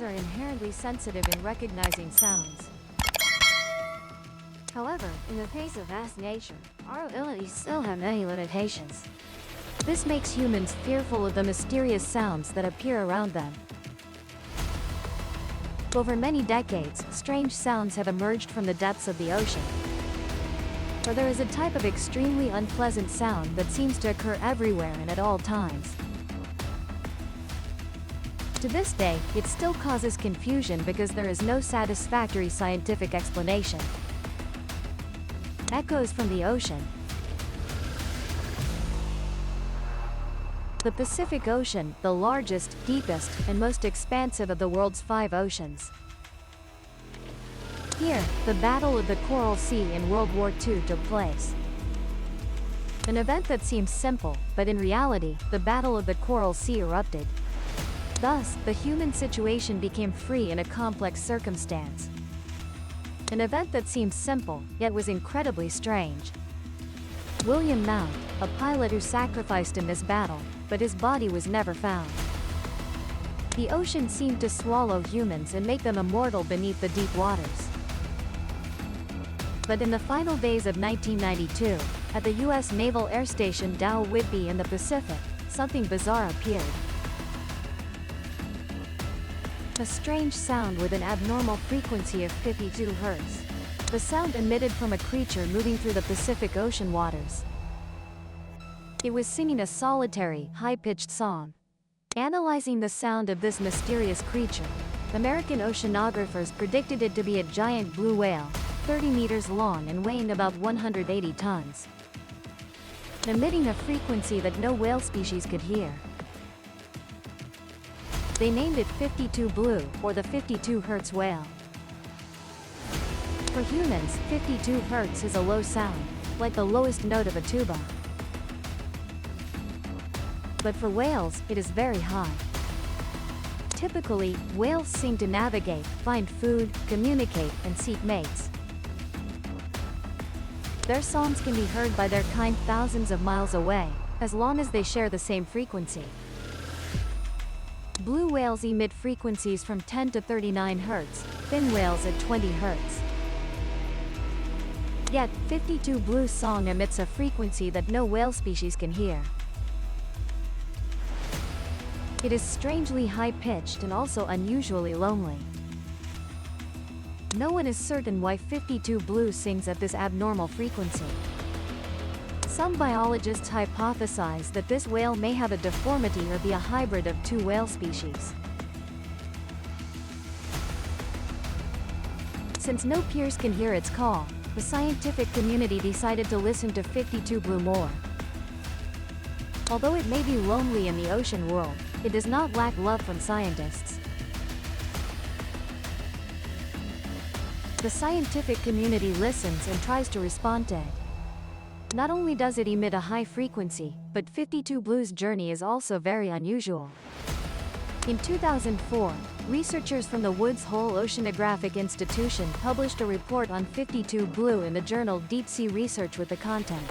are inherently sensitive in recognizing sounds. However, in the face of vast nature, our abilities still have many limitations. This makes humans fearful of the mysterious sounds that appear around them. Over many decades, strange sounds have emerged from the depths of the ocean. For there is a type of extremely unpleasant sound that seems to occur everywhere and at all times. To this day, it still causes confusion because there is no satisfactory scientific explanation. Echoes from the ocean. The Pacific Ocean, the largest, deepest, and most expansive of the world's 5 oceans. Here, the Battle of the Coral Sea in World War II took place. An event that seems simple, but in reality, the Battle of the Coral Sea erupted. Thus, the human situation became free in a complex circumstance. An event that seems simple, yet was incredibly strange. William Mount, a pilot who sacrificed in this battle, but his body was never found. The ocean seemed to swallow humans and make them immortal beneath the deep waters. But in the final days of 1992, at the U.S. Naval Air Station Dow Whitby in the Pacific, something bizarre appeared. A strange sound with an abnormal frequency of 52 Hz. The sound emitted from a creature moving through the Pacific Ocean waters. It was singing a solitary, high-pitched song. Analyzing the sound of this mysterious creature, American oceanographers predicted it to be a giant blue whale, 30 meters long and weighing about 180 tons. Emitting a frequency that no whale species could hear. They named it 52 Blue, or the 52 Hz whale. For humans, 52 Hz is a low sound, like the lowest note of a tuba. But for whales, it is very high. Typically, whales sing to navigate, find food, communicate, and seek mates. Their songs can be heard by their kind thousands of miles away, as long as they share the same frequency. Blue whales emit frequencies from 10 to 39 Hz, fin whales at 20 Hz. Yet, 52 Blue's song emits a frequency that no whale species can hear. It is strangely high-pitched and also unusually lonely. No one is certain why 52 Blue sings at this abnormal frequency. Some biologists hypothesize that this whale may have a deformity or be a hybrid of 2 whale species. Since no peers can hear its call, the scientific community decided to listen to 52 Blue more. Although it may be lonely in the ocean world, it does not lack love from scientists. The scientific community listens and tries to respond to it. Not only does it emit a high frequency, but 52 Blue's journey is also very unusual. In 2004, researchers from the Woods Hole Oceanographic Institution published a report on 52 Blue in the journal Deep Sea Research with the content.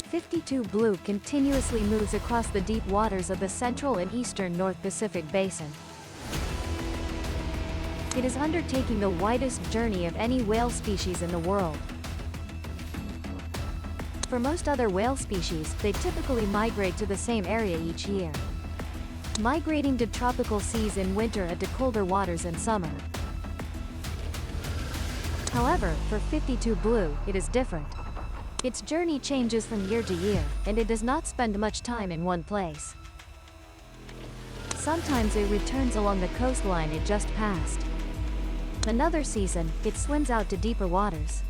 52 Blue continuously moves across the deep waters of the central and eastern North Pacific Basin. It is undertaking the widest journey of any whale species in the world. For most other whale species, they typically migrate to the same area each year, migrating to tropical seas in winter and to colder waters in summer. However, for 52 Blue, it is different. Its journey changes from year to year, and it does not spend much time in one place. Sometimes it returns along the coastline it just passed. Another season, it swims out to deeper waters.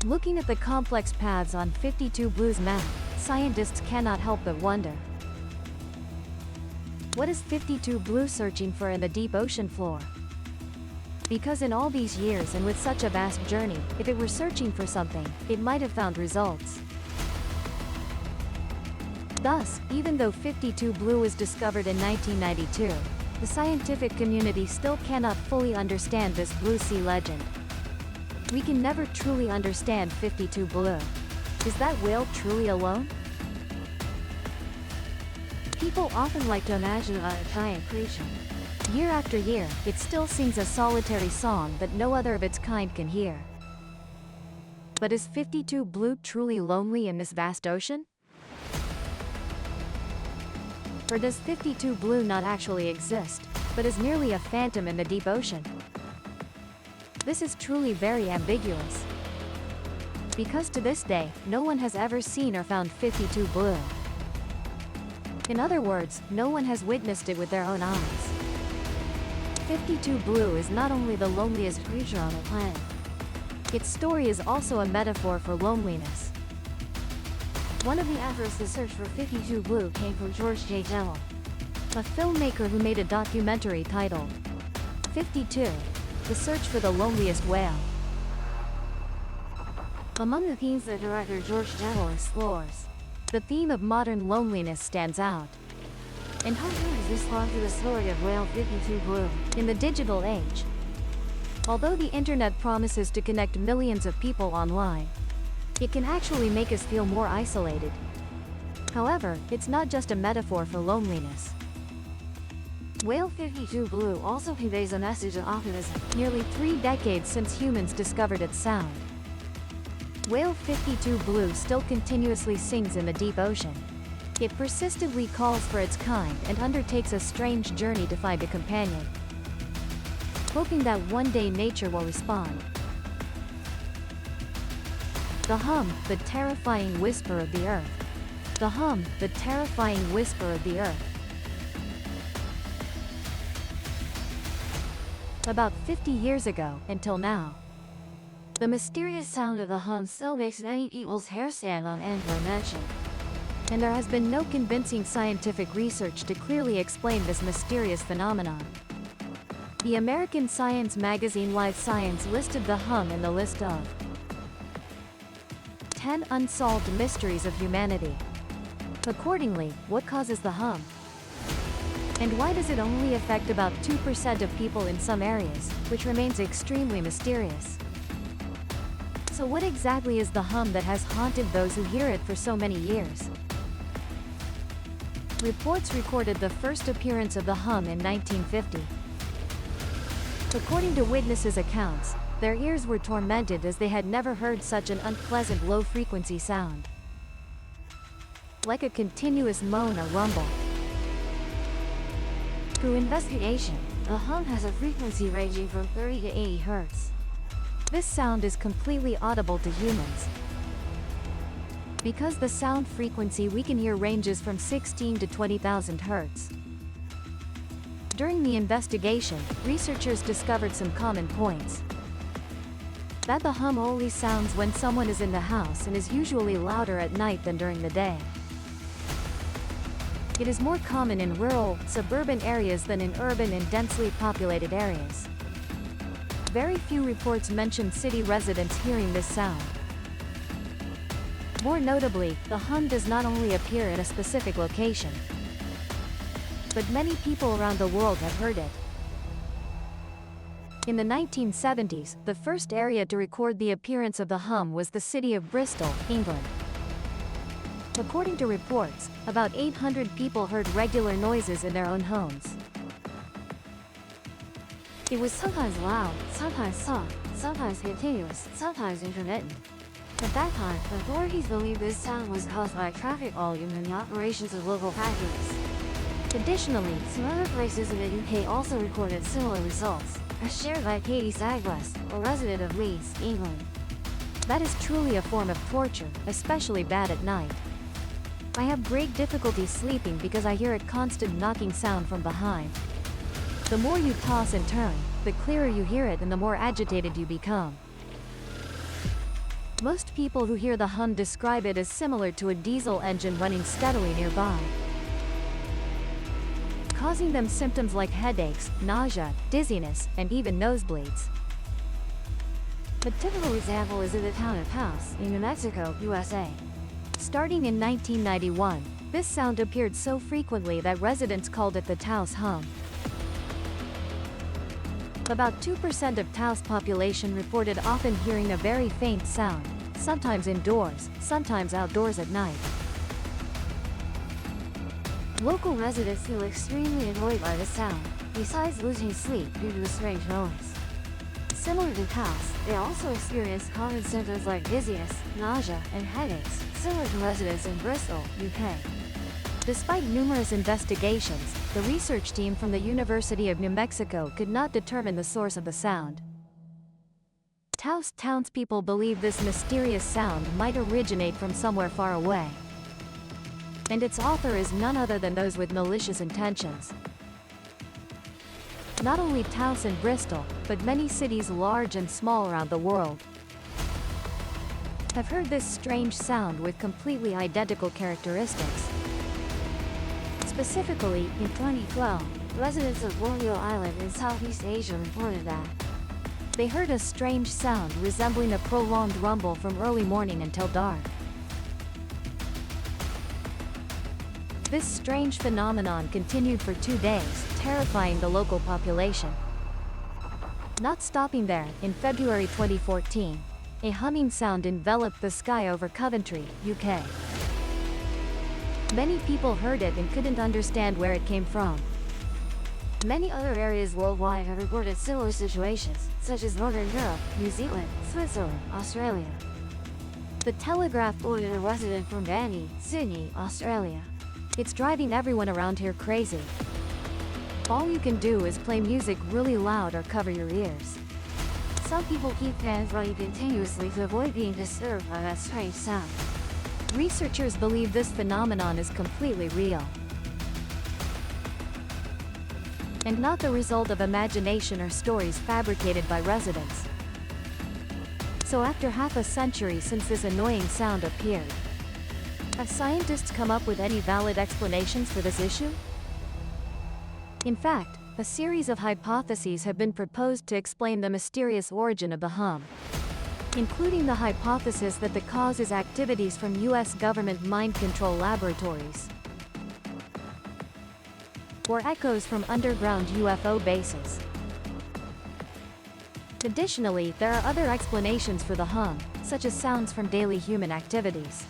Looking at the complex paths on 52 Blue's map, scientists cannot help but wonder. What is 52 Blue searching for in the deep ocean floor? Because in all these years and with such a vast journey, if it were searching for something, it might have found results. Thus, even though 52 Blue was discovered in 1992, the scientific community still cannot fully understand this blue sea legend. We can never truly understand 52 Blue. Is that whale truly alone? People often like to imagine a giant creature. Year after year, it still sings a solitary song that no other of its kind can hear. But is 52 Blue truly lonely in this vast ocean? Or does 52 Blue not actually exist, but is merely a phantom in the deep ocean? This is truly very ambiguous. Because to this day, no one has ever seen or found 52 Blue. In other words, no one has witnessed it with their own eyes. 52 Blue is not only the loneliest creature on the planet. Its story is also a metaphor for loneliness. One of the efforts to search for 52 Blue came from George J. Demel, A filmmaker who made a documentary titled 52, The Search for the Loneliest Whale. Among the themes that director George Demel explores, The theme of modern loneliness stands out. and how does this respond to the story of whale 52 Blue? In the digital age, although the internet promises to connect millions of people online, it can actually make us feel more isolated. However, it's not just a metaphor for loneliness. Whale 52 Blue also conveys a message of optimism. Nearly 3 decades since humans discovered its sound, Whale 52 Blue still continuously sings in the deep ocean. It persistently calls for its kind and undertakes a strange journey to find a companion, hoping that one day nature will respond. The hum, the terrifying whisper of the earth. The hum, the terrifying whisper of the earth. About 50 years ago, until now, The mysterious sound of the hum still makes many people's hair stand on end when mentioned. and there has been no convincing scientific research to clearly explain this mysterious phenomenon. The American science magazine Live Science listed the hum in the list of 10 unsolved mysteries of humanity. Accordingly, what causes the hum? And why does it only affect about 2% of people in some areas, which remains extremely mysterious? So what exactly is the hum that has haunted those who hear it for so many years? Reports recorded the first appearance of the hum in 1950. According to witnesses' accounts, their ears were tormented as they had never heard such an unpleasant low-frequency sound, like a continuous moan or rumble. Through investigation, the hum has a frequency ranging from 30 to 80 Hz. This sound is completely audible to humans. Because the sound frequency we can hear ranges from 16 to 20,000 Hz. During the investigation, researchers discovered some common points. That the hum only sounds when someone is in the house and is usually louder at night than during the day. It is more common in rural, suburban areas than in urban and densely populated areas. Very few reports mention city residents hearing this sound. More notably, the hum does not only appear in a specific location, but many people around the world have heard it. In the 1970s, the first area to record the appearance of the hum was the city of Bristol, England. According to reports, about 800 people heard regular noises in their own homes. It was sometimes loud, sometimes soft, sometimes continuous, sometimes intermittent. At that time, authorities believed this sound was caused by traffic volume and the operations of local factories. Additionally, Some other places in the UK also recorded similar results, as shared by Katie Sagwest, a resident of Leeds, England. that is truly a form of torture, especially bad at night. I have great difficulty sleeping because I hear a constant knocking sound from behind. The more you toss and turn, the clearer you hear it and the more agitated you become. Most people who hear the hum describe it as similar to a diesel engine running steadily nearby, causing them symptoms like headaches, nausea, dizziness, and even nosebleeds. A typical example is in the town of Taos, in New Mexico, USA. Starting in 1991, this sound appeared so frequently that residents called it the Taos hum. About 2% of Taos population reported often hearing a very faint sound, sometimes indoors, sometimes outdoors at night. Local residents feel extremely annoyed by the sound, besides losing sleep due to the strange noise. Similar to Taos, they also experience common symptoms like dizziness, nausea, and headaches, similar to residents in Bristol, UK. Despite numerous investigations, the research team from the University of New Mexico could not determine the source of the sound. Taos townspeople believe this mysterious sound might originate from somewhere far away, and its author is none other than those with malicious intentions. Not only Taos and Bristol, but many cities large and small around the world have heard this strange sound with completely identical characteristics. Specifically, in 2012, residents of Borneo Island in Southeast Asia reported that they heard a strange sound resembling a prolonged rumble from early morning until dark. This strange phenomenon continued for 2 days, terrifying the local population. Not stopping there, in February 2014, a humming sound enveloped the sky over Coventry, UK. Many people heard it and couldn't understand where it came from. many other areas worldwide have reported similar situations, such as Northern Europe, New Zealand, Switzerland, Australia. The Telegraph quoted a resident from Bani, Sydney, Australia. "It's driving everyone around here crazy. All you can do is play music really loud or cover your ears." Some people keep fans running continuously to avoid being disturbed by that strange sound. Researchers believe this phenomenon is completely real, and not the result of imagination or stories fabricated by residents. So after half a century since this annoying sound appeared, have scientists come up with any valid explanations for this issue? In fact, a series of hypotheses have been proposed to explain the mysterious origin of the hum, including the hypothesis that the cause is activities from US government mind control laboratories, or echoes from underground UFO bases. Additionally, there are other explanations for the hum, such as sounds from daily human activities.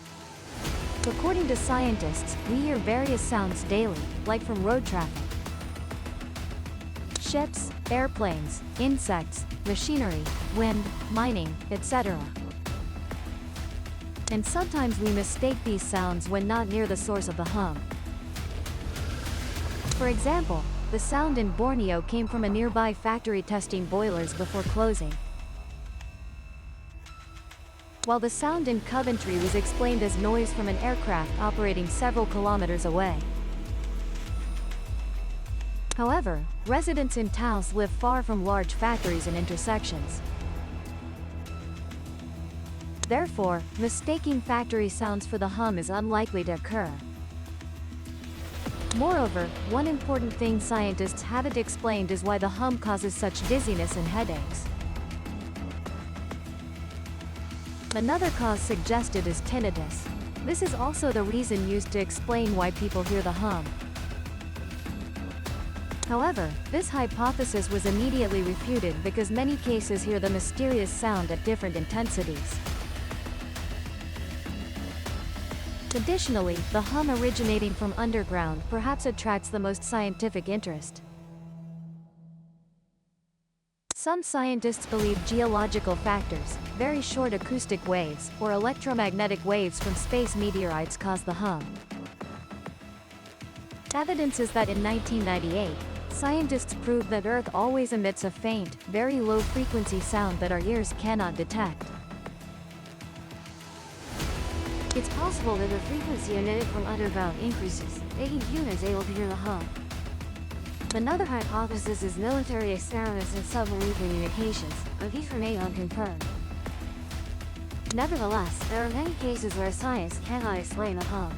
According to scientists, we hear various sounds daily, like from road traffic, ships, airplanes, insects, machinery, wind, mining, etc. And sometimes we mistake these sounds when not near the source of the hum. For example, the sound in Borneo came from a nearby factory testing boilers before closing, while the sound in Coventry was explained as noise from an aircraft operating several kilometers away. However, residents in Taos live far from large factories and intersections. Therefore, mistaking factory sounds for the hum is unlikely to occur. Moreover, one important thing scientists haven't explained is why the hum causes such dizziness and headaches. Another cause suggested is tinnitus. This is also the reason used to explain why people hear the hum. However, this hypothesis was immediately refuted because many cases hear the mysterious sound at different intensities. Additionally, the hum originating from underground perhaps attracts the most scientific interest. Some scientists believe geological factors, very short acoustic waves, or electromagnetic waves from space meteorites cause the hum. Evidence is that in 1998, scientists proved that Earth always emits a faint, very low-frequency sound that our ears cannot detect. It's possible that the frequency emitted from underground increases, making humans able to hear the hum. Another hypothesis is military experiments in submarine communications, but these remain unconfirmed. Nevertheless, there are many cases where science cannot explain the hum.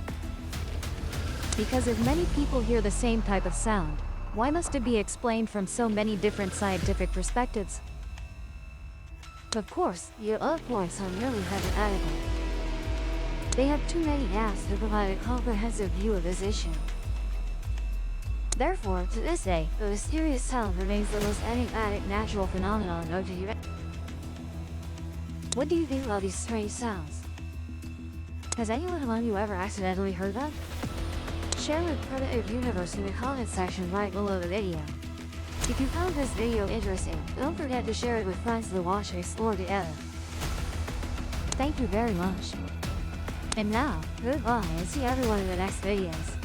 Because if many people hear the same type of sound, why must it be explained from so many different scientific perspectives? Of course, your other points are merely hypothetical. They have too many gaps to provide a comprehensive view of this issue. Therefore, to this day, the mysterious sound remains the most enigmatic natural phenomenon known to humanity. What do you think about these strange sounds? Has anyone among you ever accidentally heard them? Share with Primitive Universe in the comment section right below the video. If you found this video interesting, don't forget to share it with friends to watch and explore together. Thank you very much. And now, goodbye and see everyone in the next videos.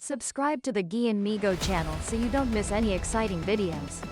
Subscribe to the Gian Migo channel so you don't miss any exciting videos.